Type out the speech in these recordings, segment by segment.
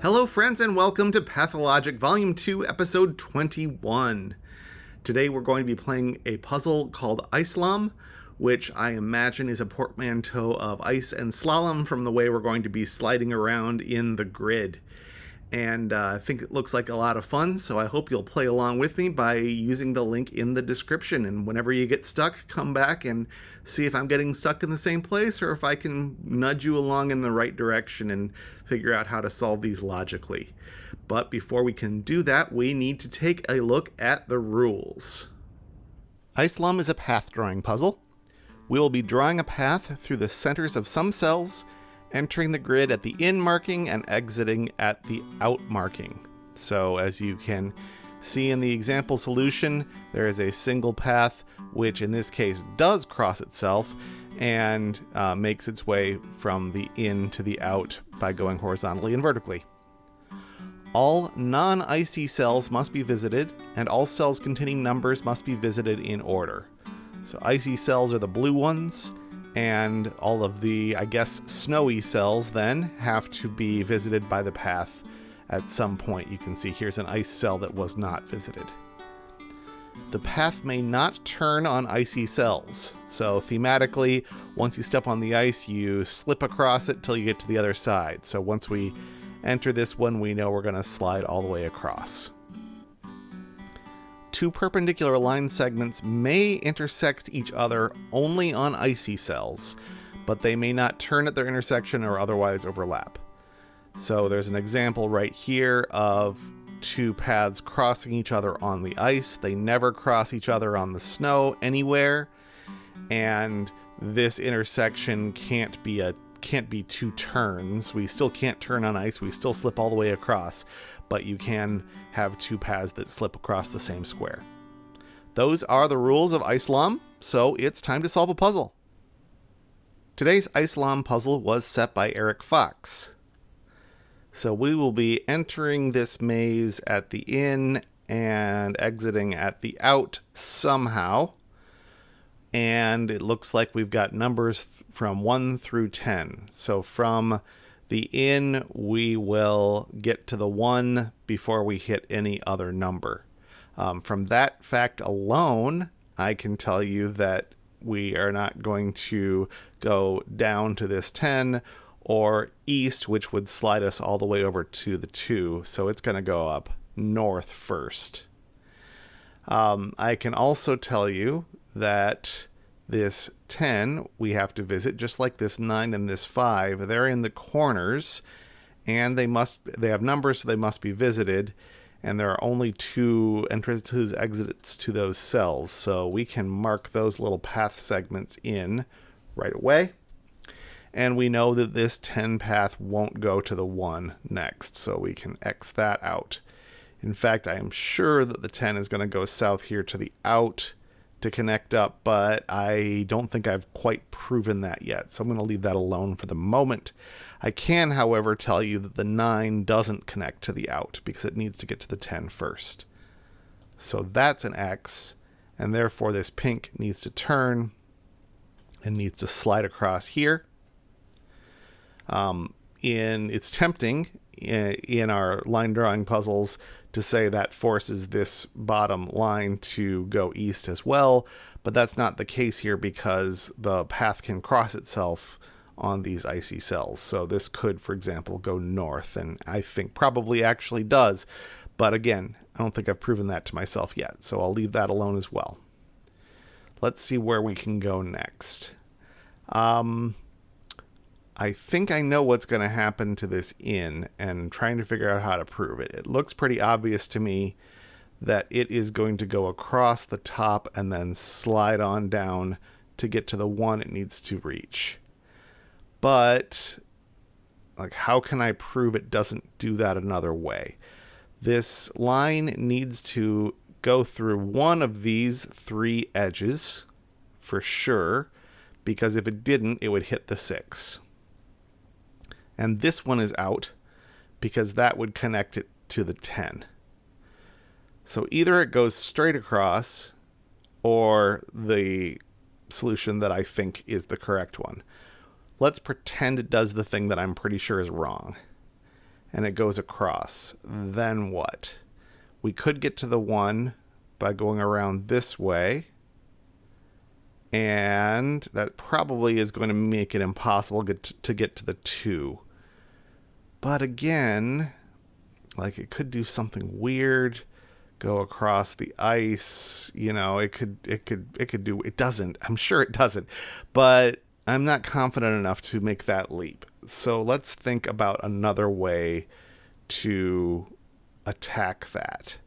Hello friends and welcome to Pathologic Volume 2, Episode 21. Today we're going to be playing a puzzle called Icelom, which I imagine is a portmanteau of ice and slalom from the way we're going to be sliding around in the grid. And I think it looks like a lot of fun, so I hope you'll play along with me by using the link in the description. And whenever you get stuck, come back and see if I'm getting stuck in the same place or if I can nudge you along in the right direction and figure out how to solve these logically. But before we can do that, we need to take a look at the rules. Icelom is a path drawing puzzle. We will be drawing a path through the centers of some cells, entering the grid at the in marking and exiting at the out marking. So as you can see in the example solution, there is a single path, which in this case does cross itself and makes its way from the in to the out by going horizontally and vertically. All non-icy cells must be visited, and all cells containing numbers must be visited in order. So icy cells are the blue ones, and all of the, snowy cells then have to be visited by the path at some point. You can see here's an ice cell that was not visited. The path may not turn on icy cells. So thematically, once you step on the ice, you slip across it till you get to the other side. So once we enter this one, we know we're going to slide all the way across. Two perpendicular line segments may intersect each other only on icy cells, but they may not turn at their intersection or otherwise overlap. So there's an example right here of two paths crossing each other on the ice. They never cross each other on the snow anywhere, and this intersection can't be two turns. We still can't turn on ice. We still slip all the way across, but you can have two paths that slip across the same square. Those are the rules of Icelom, so it's time to solve a puzzle. Today's Icelom puzzle was set by Eric Fox. So we will be entering this maze at the in and exiting at the out somehow. And it looks like we've got numbers from 1 through 10. So from the in, we will get to the 1 before we hit any other number. From that fact alone, I can tell you that we are not going to go down to this 10 or east, which would slide us all the way over to the 2. So it's going to go up north first. I can also tell you that this 10 we have to visit, just like this 9 and this 5. They're in the corners, and they have numbers, so they must be visited. And there are only 2 entrances, exits to those cells, so we can mark those little path segments in right away. And we know that this 10 path won't go to the 1 next, so we can X that out. In fact, I am sure that the 10 is going to go south here to the out to connect up, but I don't think I've quite proven that yet, so I'm going to leave that alone for the moment. I can, however, tell you that the 9 doesn't connect to the out because it needs to get to the 10 first. So that's an X, and therefore this pink needs to turn and needs to slide across here. It's tempting in our line drawing puzzles to say that forces this bottom line to go east as well, but that's not the case here because the path can cross itself on these icy cells. So this could, for example, go north, and I think probably actually does, but again, I don't think I've proven that to myself yet, so I'll leave that alone as well. Let's see where we can go next. I think I know what's going to happen to this in, and trying to figure out how to prove it. It looks pretty obvious to me that it is going to go across the top and then slide on down to get to the 1 it needs to reach. But how can I prove it doesn't do that another way? This line needs to go through one of these 3 edges for sure, because if it didn't, it would hit the 6. And this one is out because that would connect it to the 10. So either it goes straight across or the solution that I think is the correct one. Let's pretend it does the thing that I'm pretty sure is wrong. and it goes across. Then what? We could get to the 1 by going around this way, and that probably is going to make it impossible to get to the 2. But again, like, it could do something weird, go across the ice, you know, it could do, it doesn't, I'm sure it doesn't, but I'm not confident enough to make that leap. So let's think about another way to attack that.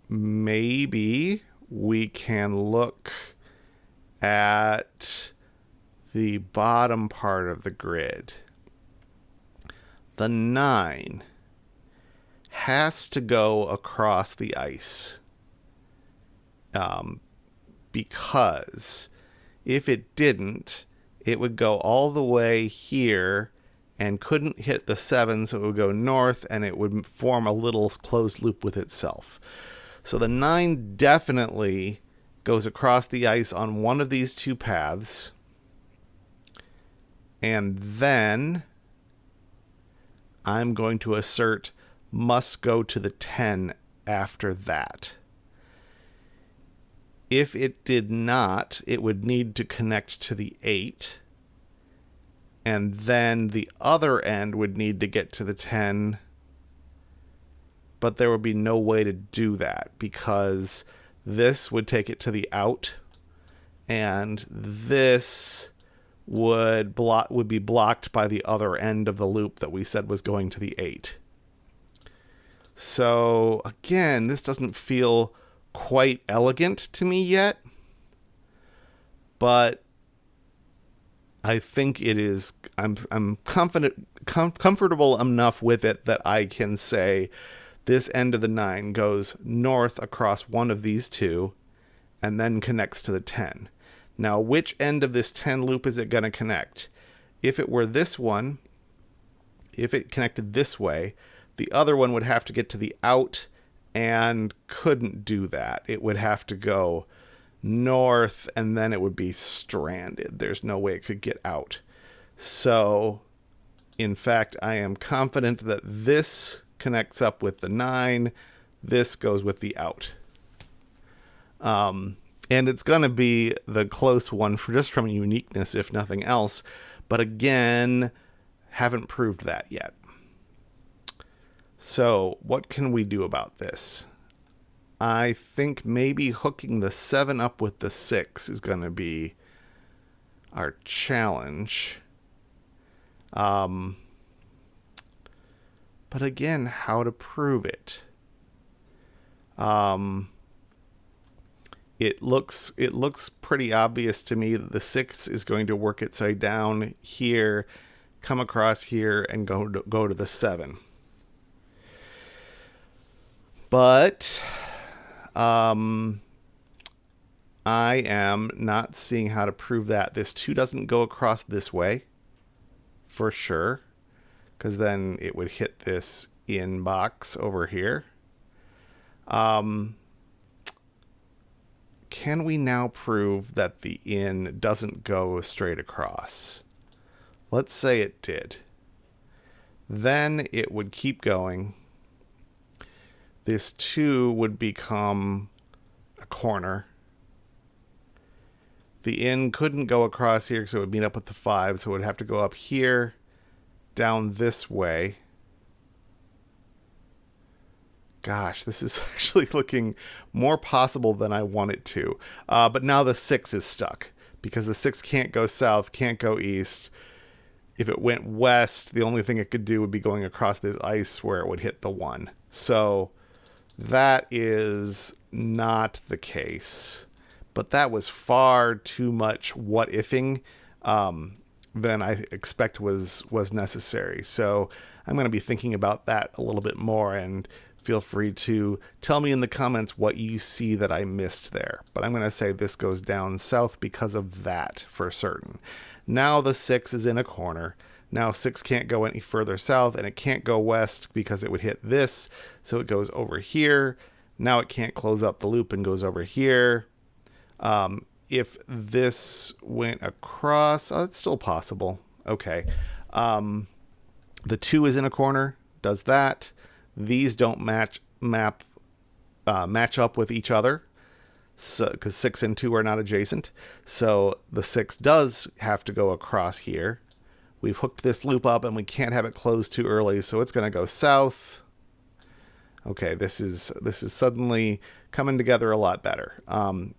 Maybe we can look at the bottom part of the grid. The 9 has to go across the ice, because if it didn't, it would go all the way here and couldn't hit the 7, so it would go north and it would form a little closed loop with itself. So the 9 definitely goes across the ice on one of these two paths, and then I'm going to assert must go to the 10 after that. If it did not, it would need to connect to the 8, and then the other end would need to get to the 10, but there would be no way to do that because this would take it to the out, and this would be blocked by the other end of the loop that we said was going to the 8. So again, this doesn't feel quite elegant to me yet, but I think it is. I'm comfortable enough with it that I can say this end of the 9 goes north across one of these two and then connects to the 10. Now, which end of this 10 loop is it going to connect? If it were this one, if it connected this way, the other one would have to get to the out and couldn't do that. It would have to go north and then it would be stranded. There's no way it could get out. So, in fact, I am confident that this connects up with the 9. This goes with the out. And it's going to be the close one just from uniqueness, if nothing else. But again, haven't proved that yet. So what can we do about this? I think maybe hooking the 7 up with the 6 is going to be our challenge. But again, how to prove it? It looks pretty obvious to me that the 6 is going to work its way down here, come across here, and go to the 7. But I am not seeing how to prove that. This 2 doesn't go across this way, for sure, because then it would hit this in box over here. Can we now prove that the in doesn't go straight across? Let's say it did. Then it would keep going. This 2 would become a corner. The in couldn't go across here, so it would meet up with the 5, so it would have to go up here, down this way. Gosh, this is actually looking more possible than I want it to. But now the 6 is stuck, because the 6 can't go south, can't go east. If it went west, the only thing it could do would be going across this ice where it would hit the 1. So that is not the case. But that was far too much what-ifing than I expect was necessary. So I'm going to be thinking about that a little bit more, and feel free to tell me in the comments what you see that I missed there. But I'm going to say this goes down south because of that for certain. Now the 6 is in a corner. Now 6 can't go any further south, and it can't go west because it would hit this. So it goes over here. Now it can't close up the loop and goes over here. If this went across, it's still possible. Okay. The 2 is in a corner, does that. These don't match up with each other, so because 6 and 2 are not adjacent. So the 6 does have to go across here. We've hooked this loop up and we can't have it close too early, so it's going to go south. Okay, this is suddenly coming together a lot better.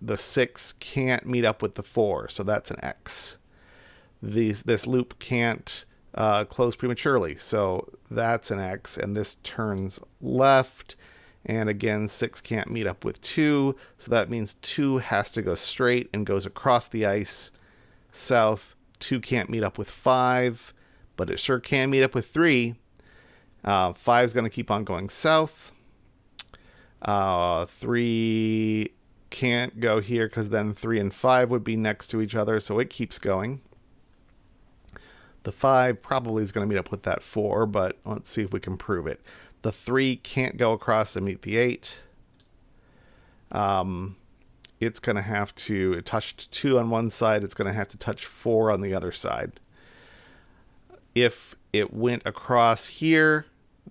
The 6 can't meet up with the 4, so that's an X. This loop can't close prematurely, so that's an X, and this turns left. And again, 6 can't meet up with 2, so that means 2 has to go straight and goes across the ice south. 2 can't meet up with 5, but it sure can meet up with 3. 5 is going to keep on going south. 3 can't go here because then 3 and 5 would be next to each other, so it keeps going. The 5 probably is going to meet up with that 4, but let's see if we can prove it. The 3 can't go across and meet the 8. It's going to have to, it touched 2 on one side, it's going to have to touch 4 on the other side. If it went across here,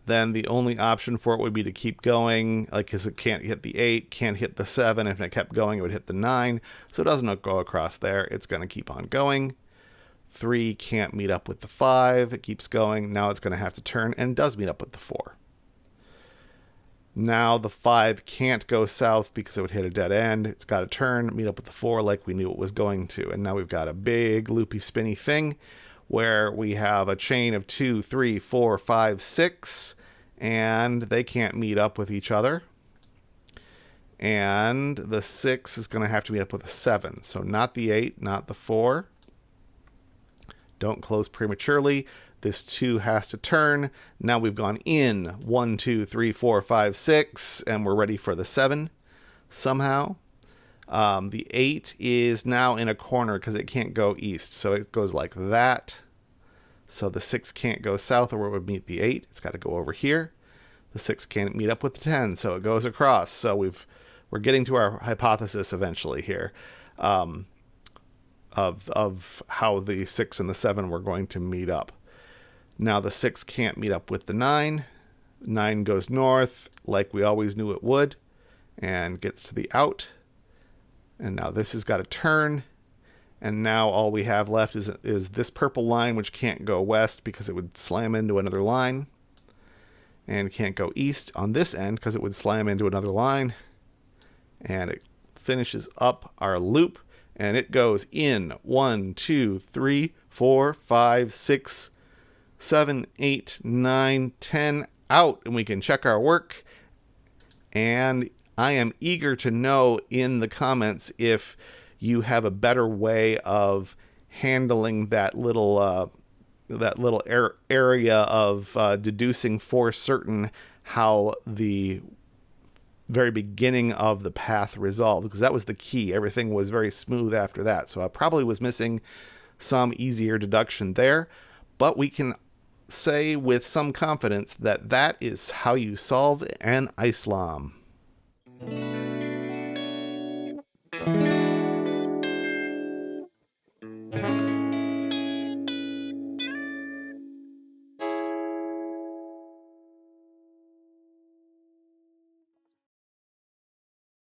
then the only option for it would be to keep going, like, because it can't hit the 8, can't hit the 7. If it kept going, it would hit the 9. So it doesn't go across there. It's going to keep on going. 3 can't meet up with the 5. It keeps going. Now it's going to have to turn and does meet up with the 4. Now the 5 can't go south because it would hit a dead end. It's got to turn, meet up with the 4 like we knew it was going to. And now we've got a big loopy spinny thing where we have a chain of 2, 3, 4, 5, 6, and they can't meet up with each other. And the 6 is going to have to meet up with a 7. So not the 8, not the 4. Don't close prematurely. This 2 has to turn. Now we've gone in 1, 2, 3, 4, 5, 6, and we're ready for the 7 somehow. The 8 is now in a corner because it can't go east. So it goes like that. So the 6 can't go south or it would meet the 8. It's got to go over here. The 6 can't meet up with the 10, so it goes across. So we're getting to our hypothesis eventually here. Of how the 6 and the 7 were going to meet up. Now the 6 can't meet up with the 9. 9 goes north like we always knew it would and gets to the out. And now this has got to turn. And now all we have left is this purple line, which can't go west because it would slam into another line. And can't go east on this end because it would slam into another line. And it finishes up our loop. And it goes in 1, 2, 3, 4, 5, 6, 7, 8, 9, 10, out. And we can check our work. And I am eager to know in the comments if you have a better way of handling that little area of deducing for certain how the very beginning of the path resolved, because that was the key. Everything was very smooth after that. So I probably was missing some easier deduction there, but we can say with some confidence that that is how you solve an Icelom.